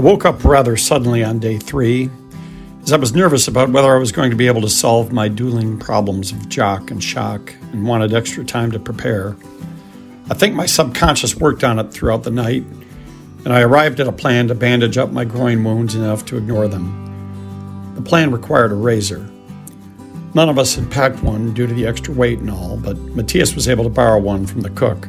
woke up rather suddenly on day 3, as I was nervous about whether I was going to be able to solve my dueling problems of jock and shock and wanted extra time to prepare. I think my subconscious worked on it throughout the night, and I arrived at a plan to bandage up my groin wounds enough to ignore them. The plan required a razor. None of us had packed one due to the extra weight and all, but Matthias was able to borrow one from the cook.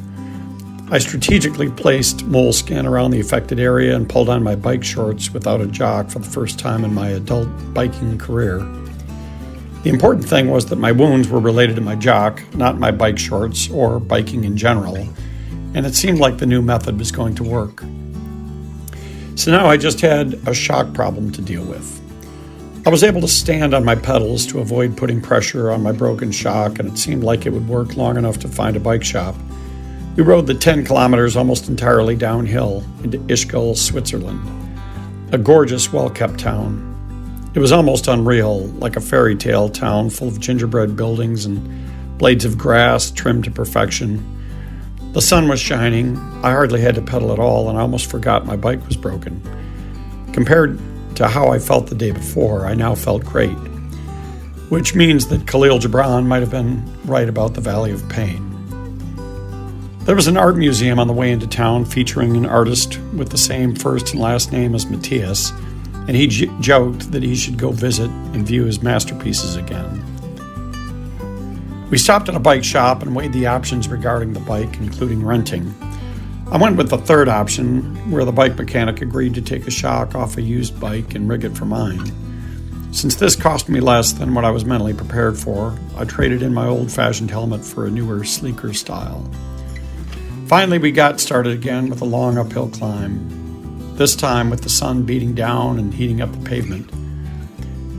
I strategically placed moleskin around the affected area and pulled on my bike shorts without a jock for the first time in my adult biking career. The important thing was that my wounds were related to my jock, not my bike shorts or biking in general, and it seemed like the new method was going to work. So now I just had a shock problem to deal with. I was able to stand on my pedals to avoid putting pressure on my broken shock, and it seemed like it would work long enough to find a bike shop. We rode the 10 kilometers almost entirely downhill into Ischgl, Switzerland, a gorgeous, well-kept town. It was almost unreal, like a fairy tale town full of gingerbread buildings and blades of grass trimmed to perfection. The sun was shining, I hardly had to pedal at all, and I almost forgot my bike was broken. Compared to how I felt the day before, I now felt great, which means that Khalil Gibran might have been right about the Valley of Pain. There was an art museum on the way into town featuring an artist with the same first and last name as Matthias, and he joked that he should go visit and view his masterpieces again. We stopped at a bike shop and weighed the options regarding the bike, including renting. I went with the third option, where the bike mechanic agreed to take a shock off a used bike and rig it for mine. Since this cost me less than what I was mentally prepared for, I traded in my old-fashioned helmet for a newer, sleeker style. Finally, we got started again with a long uphill climb, this time with the sun beating down and heating up the pavement.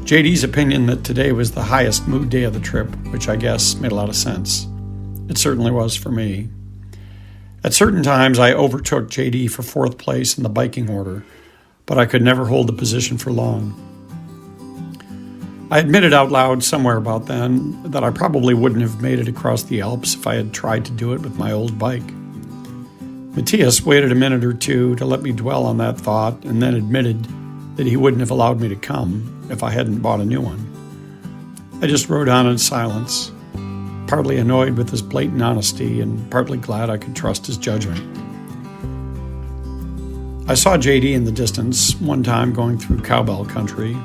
JD's opinion that today was the highest mood day of the trip, which I guess made a lot of sense. It certainly was for me. At certain times, I overtook JD for 4th place in the biking order, but I could never hold the position for long. I admitted out loud somewhere about then that I probably wouldn't have made it across the Alps if I had tried to do it with my old bike. Matthias waited a minute or two to let me dwell on that thought and then admitted that he wouldn't have allowed me to come if I hadn't bought a new one. I just rode on in silence, partly annoyed with his blatant honesty and partly glad I could trust his judgment. I saw JD in the distance one time going through cowbell country,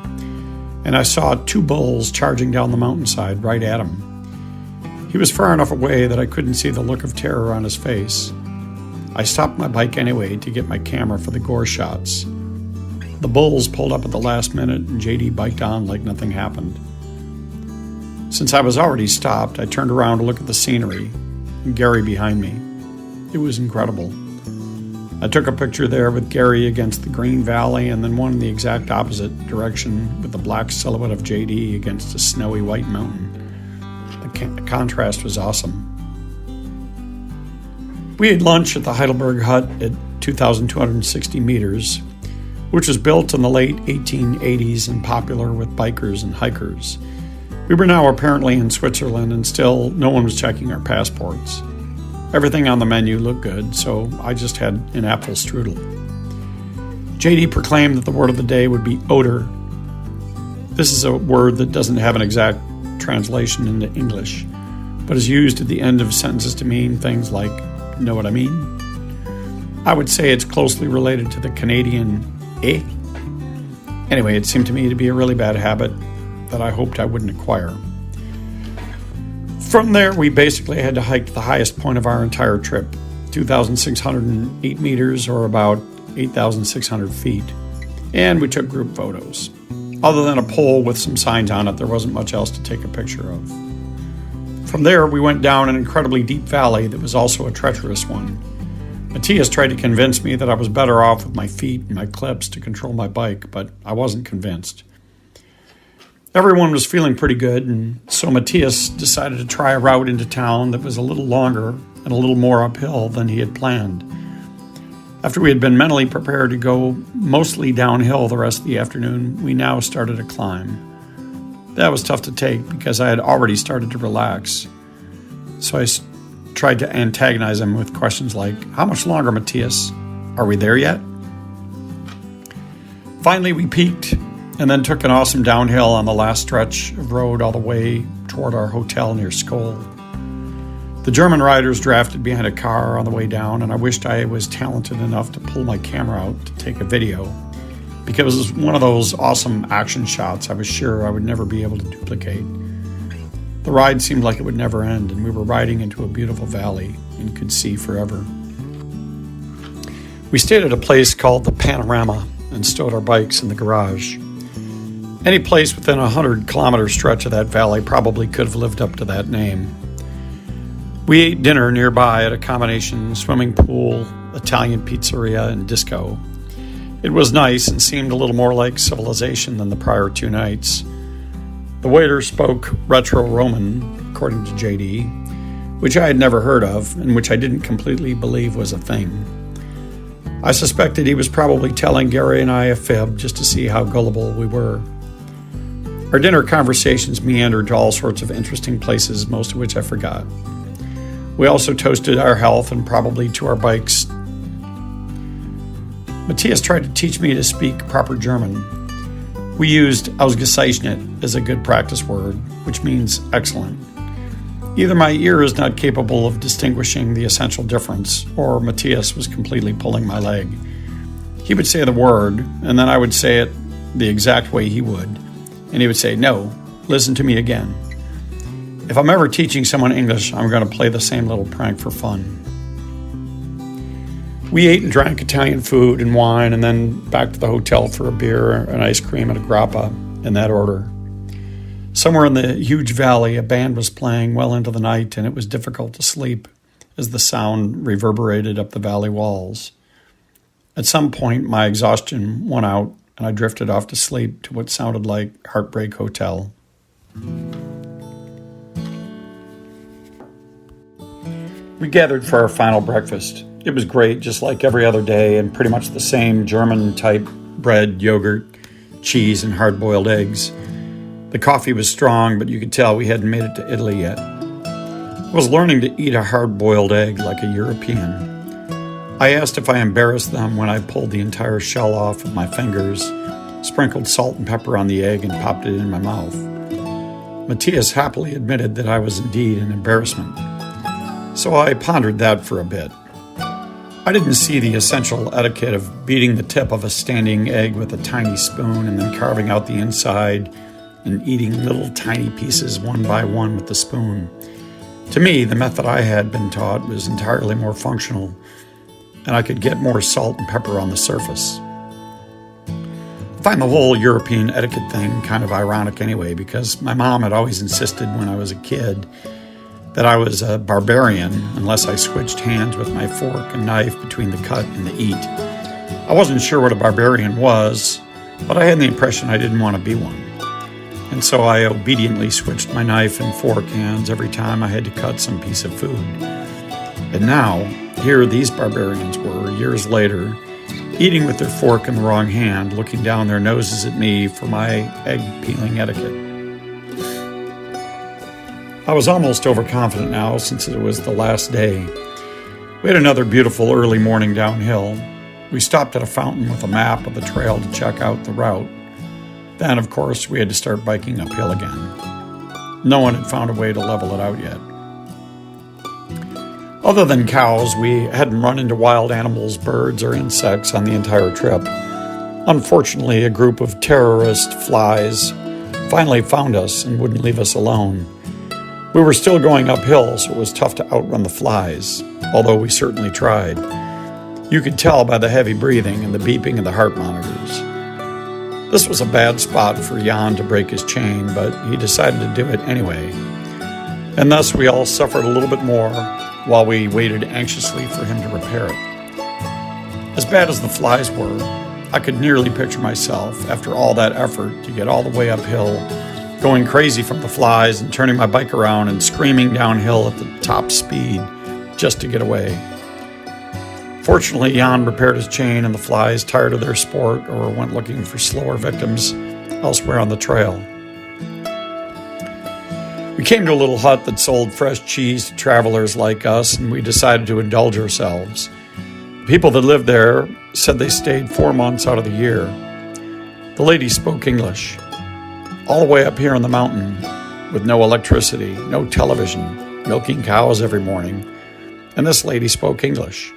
and I saw 2 bulls charging down the mountainside right at him. He was far enough away that I couldn't see the look of terror on his face. I stopped my bike anyway to get my camera for the gore shots. The bulls pulled up at the last minute and JD biked on like nothing happened. Since I was already stopped, I turned around to look at the scenery and Gary behind me. It was incredible. I took a picture there with Gary against the green valley and then one in the exact opposite direction with the black silhouette of JD against a snowy white mountain. The contrast was awesome. We had lunch at the Heidelberger Hutte at 2,260 meters, which was built in the late 1880s and popular with bikers and hikers. We were now apparently in Switzerland, and still no one was checking our passports. Everything on the menu looked good, so I just had an apple strudel. JD proclaimed that the word of the day would be odor. This is a word that doesn't have an exact translation into English, but is used at the end of sentences to mean things like, know what I mean? I would say it's closely related to the Canadian eh. Anyway, it seemed to me to be a really bad habit that I hoped I wouldn't acquire. From there, we basically had to hike to the highest point of our entire trip, 2,608 meters or about 8,600 feet, and we took group photos. Other than a pole with some signs on it, there wasn't much else to take a picture of. From there, we went down an incredibly deep valley that was also a treacherous one. Matthias tried to convince me that I was better off with my feet and my clips to control my bike, but I wasn't convinced. Everyone was feeling pretty good, and so Matthias decided to try a route into town that was a little longer and a little more uphill than he had planned. After we had been mentally prepared to go mostly downhill the rest of the afternoon, we now started a climb. That was tough to take because I had already started to relax. So I tried to antagonize him with questions like, "How much longer, Matthias? Are we there yet?" Finally, we peaked and then took an awesome downhill on the last stretch of road all the way toward our hotel near Scoul. The German riders drafted behind a car on the way down, and I wished I was talented enough to pull my camera out to take a video, because it was one of those awesome action shots I was sure I would never be able to duplicate. The ride seemed like it would never end, and we were riding into a beautiful valley and could see forever. We stayed at a place called the Panorama and stowed our bikes in the garage. Any place within a 100-kilometer stretch of that valley probably could have lived up to that name. We ate dinner nearby at a combination swimming pool, Italian pizzeria, and disco. It was nice and seemed a little more like civilization than the prior 2 nights. The waiter spoke retro Roman, according to JD, which I had never heard of and which I didn't completely believe was a thing. I suspected he was probably telling Gary and I a fib just to see how gullible we were. Our dinner conversations meandered to all sorts of interesting places, most of which I forgot. We also toasted our health and probably to our bikes. Matthias tried to teach me to speak proper German. We used ausgezeichnet as a good practice word, which means excellent. Either my ear is not capable of distinguishing the essential difference, or Matthias was completely pulling my leg. He would say the word, and then I would say it the exact way he would, and he would say, "No, listen to me again." If I'm ever teaching someone English, I'm going to play the same little prank for fun. We ate and drank Italian food and wine, and then back to the hotel for a beer, an ice cream, and a grappa, in that order. Somewhere in the huge valley, a band was playing well into the night, and it was difficult to sleep as the sound reverberated up the valley walls. At some point, my exhaustion won out, and I drifted off to sleep to what sounded like Heartbreak Hotel. We gathered for our final breakfast. It was great, just like every other day, and pretty much the same German-type bread, yogurt, cheese, and hard-boiled eggs. The coffee was strong, but you could tell we hadn't made it to Italy yet. I was learning to eat a hard-boiled egg like a European. I asked if I embarrassed them when I pulled the entire shell off with my fingers, sprinkled salt and pepper on the egg, and popped it in my mouth. Matthias happily admitted that I was indeed an embarrassment. So I pondered that for a bit. I didn't see the essential etiquette of beating the tip of a standing egg with a tiny spoon and then carving out the inside and eating little tiny pieces one by one with the spoon. To me, the method I had been taught was entirely more functional, and I could get more salt and pepper on the surface. I find the whole European etiquette thing kind of ironic anyway, because my mom had always insisted when I was a kid that I was a barbarian unless I switched hands with my fork and knife between the cut and the eat. I wasn't sure what a barbarian was, but I had the impression I didn't want to be one. And so I obediently switched my knife and fork hands every time I had to cut some piece of food. And now, here these barbarians were, years later, eating with their fork in the wrong hand, looking down their noses at me for my egg-peeling etiquette. I was almost overconfident now, since it was the last day. We had another beautiful early morning downhill. We stopped at a fountain with a map of the trail to check out the route. Then, of course, we had to start biking uphill again. No one had found a way to level it out yet. Other than cows, we hadn't run into wild animals, birds, or insects on the entire trip. Unfortunately, a group of terrorist flies finally found us and wouldn't leave us alone. We were still going uphill, so it was tough to outrun the flies, although we certainly tried. You could tell by the heavy breathing and the beeping of the heart monitors. This was a bad spot for Jan to break his chain, but he decided to do it anyway. And thus we all suffered a little bit more while we waited anxiously for him to repair it. As bad as the flies were, I could nearly picture myself, after all that effort to get all the way uphill, going crazy from the flies and turning my bike around and screaming downhill at the top speed just to get away. Fortunately, Jan repaired his chain and the flies tired of their sport or went looking for slower victims elsewhere on the trail. We came to a little hut that sold fresh cheese to travelers like us, and we decided to indulge ourselves. The people that lived there said they stayed 4 months out of the year. The lady spoke English. All the way up here on the mountain, with no electricity, no television, milking cows every morning, and this lady spoke English.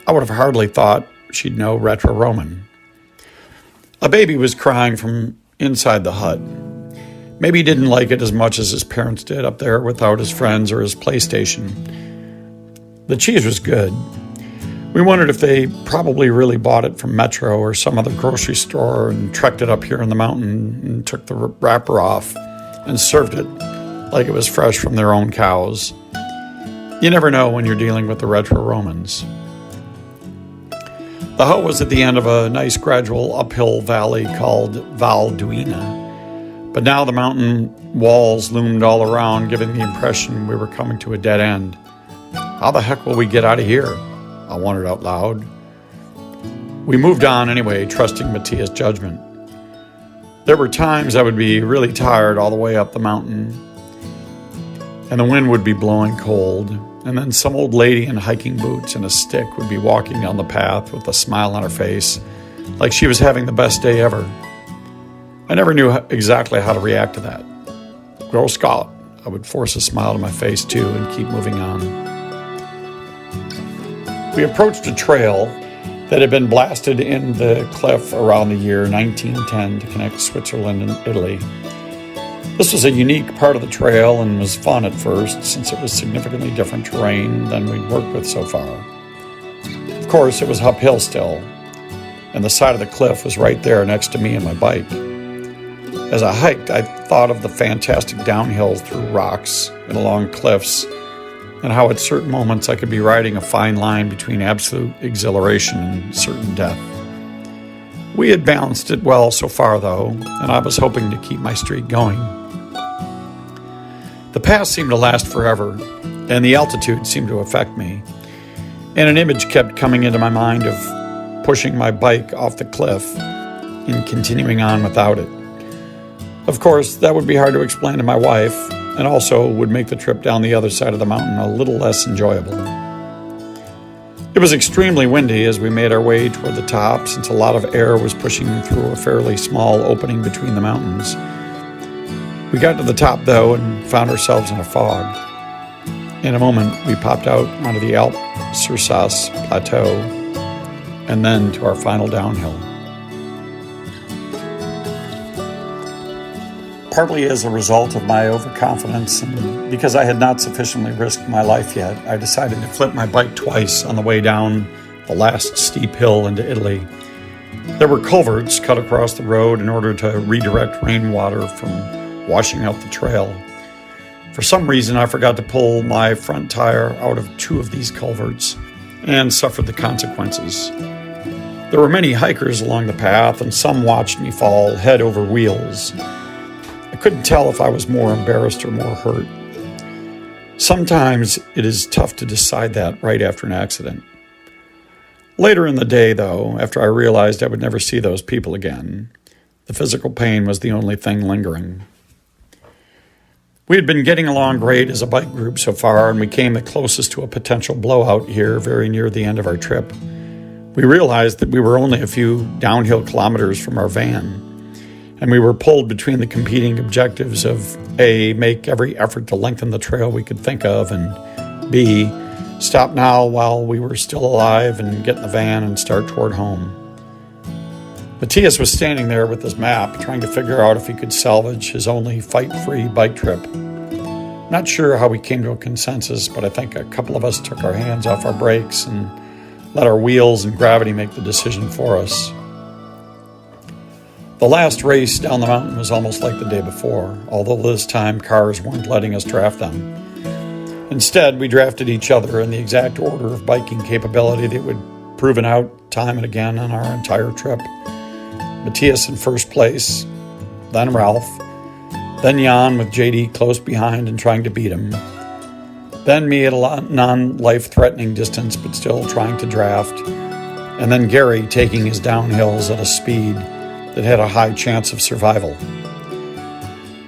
I would have hardly thought she'd know Retro-Roman. A baby was crying from inside the hut. Maybe he didn't like it as much as his parents did up there without his friends or his PlayStation. The cheese was good. We wondered if they probably really bought it from Metro or some other grocery store and trekked it up here in the mountain and took the wrapper off and served it like it was fresh from their own cows. You never know when you're dealing with the Retro-Romans. The hut was at the end of a nice gradual uphill valley called Val d'Uina, but now the mountain walls loomed all around, giving the impression we were coming to a dead end. How the heck will we get out of here? I wondered out loud. We moved on anyway, trusting Matthias' judgment. There were times I would be really tired all the way up the mountain, and the wind would be blowing cold, and then some old lady in hiking boots and a stick would be walking down the path with a smile on her face, like she was having the best day ever. I never knew exactly how to react to that. Girl Scout, I would force a smile to my face too and keep moving on. We approached a trail that had been blasted in the cliff around the year 1910 to connect Switzerland and Italy. This was a unique part of the trail and was fun at first, since it was significantly different terrain than we'd worked with so far. Of course, it was uphill still, and the side of the cliff was right there next to me and my bike. As I hiked, I thought of the fantastic downhills through rocks and along cliffs, and how at certain moments I could be riding a fine line between absolute exhilaration and certain death. We had balanced it well so far, though, and I was hoping to keep my streak going. The path seemed to last forever, and the altitude seemed to affect me, and an image kept coming into my mind of pushing my bike off the cliff and continuing on without it. Of course, that would be hard to explain to my wife, and also would make the trip down the other side of the mountain a little less enjoyable. It was extremely windy as we made our way toward the top, since a lot of air was pushing through a fairly small opening between the mountains. We got to the top, though, and found ourselves in a fog. In a moment, we popped out onto the Alp Sursass plateau, and then to our final downhill. Partly as a result of my overconfidence and because I had not sufficiently risked my life yet, I decided to flip my bike twice on the way down the last steep hill into Italy. There were culverts cut across the road in order to redirect rainwater from washing out the trail. For some reason, I forgot to pull my front tire out of two of these culverts and suffered the consequences. There were many hikers along the path, and some watched me fall head over wheels. I couldn't tell if I was more embarrassed or more hurt. Sometimes it is tough to decide that right after an accident. Later in the day, though, after I realized I would never see those people again, the physical pain was the only thing lingering. We had been getting along great as a bike group so far, and we came the closest to a potential blowout here very near the end of our trip. We realized that we were only a few downhill kilometers from our van, and we were pulled between the competing objectives of A, make every effort to lengthen the trail we could think of, and B, stop now while we were still alive and get in the van and start toward home. Matthias was standing there with his map, trying to figure out if he could salvage his only fight-free bike trip. Not sure how we came to a consensus, but I think a couple of us took our hands off our brakes and let our wheels and gravity make the decision for us. The last race down the mountain was almost like the day before, although this time cars weren't letting us draft them. Instead, we drafted each other in the exact order of biking capability that would proven out time and again on our entire trip. Matthias in first place, then Ralph, then Jan with JD close behind and trying to beat him, then me at a non-life-threatening distance but still trying to draft, and then Gary taking his downhills at a speed that had a high chance of survival.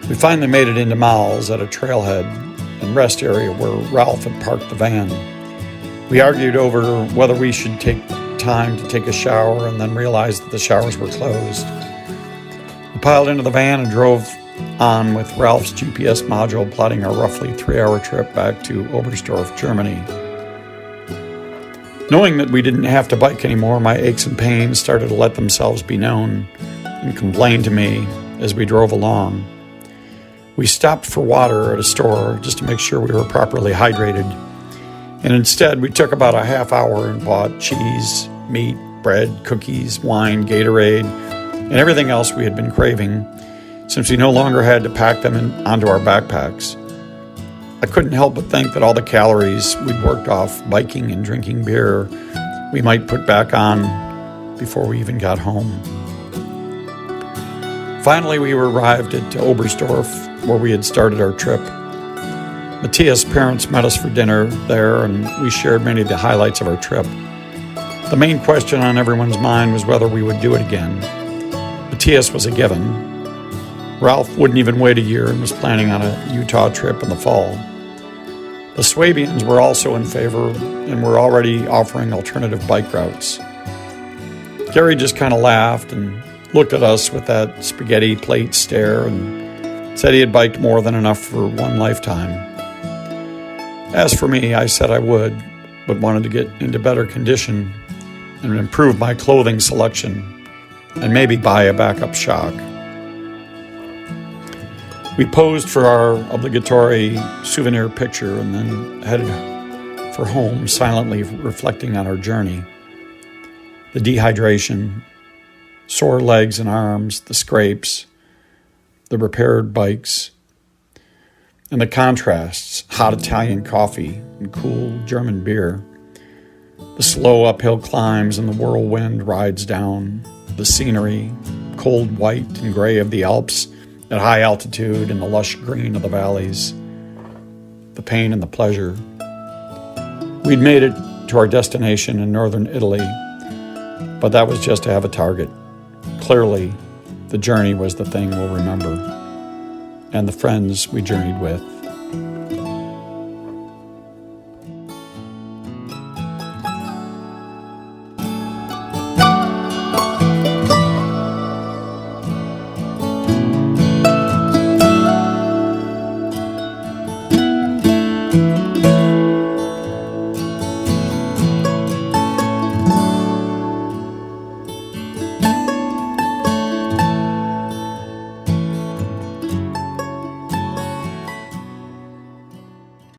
We finally made it into Miles at a trailhead and rest area where Ralph had parked the van. We argued over whether we should take time to take a shower and then realized that the showers were closed. We piled into the van and drove on with Ralph's GPS module plotting our roughly 3-hour trip back to Oberstdorf, Germany. Knowing that we didn't have to bike anymore, my aches and pains started to let themselves be known and complain to me as we drove along. We stopped for water at a store just to make sure we were properly hydrated, and instead we took about a half hour and bought cheese, meat, bread, cookies, wine, Gatorade, and everything else we had been craving, since we no longer had to pack them onto our backpacks. I couldn't help but think that all the calories we'd worked off biking and drinking beer we might put back on before we even got home. Finally, we arrived at Oberstdorf, where we had started our trip. Matthias' parents met us for dinner there, and we shared many of the highlights of our trip. The main question on everyone's mind was whether we would do it again. Matthias was a given. Ralph wouldn't even wait a year and was planning on a Utah trip in the fall. The Swabians were also in favor and were already offering alternative bike routes. Gary just kind of laughed and looked at us with that spaghetti plate stare and said he had biked more than enough for one lifetime. As for me, I said I would, but wanted to get into better condition and improve my clothing selection and maybe buy a backup shock. We posed for our obligatory souvenir picture and then headed for home, silently reflecting on our journey. The dehydration, sore legs and arms, the scrapes, the repaired bikes, and the contrasts, hot Italian coffee and cool German beer, the slow uphill climbs and the whirlwind rides down, the scenery, cold white and gray of the Alps at high altitude and the lush green of the valleys, the pain and the pleasure. We'd made it to our destination in northern Italy, but that was just to have a target. Clearly, the journey was the thing we'll remember, and the friends we journeyed with.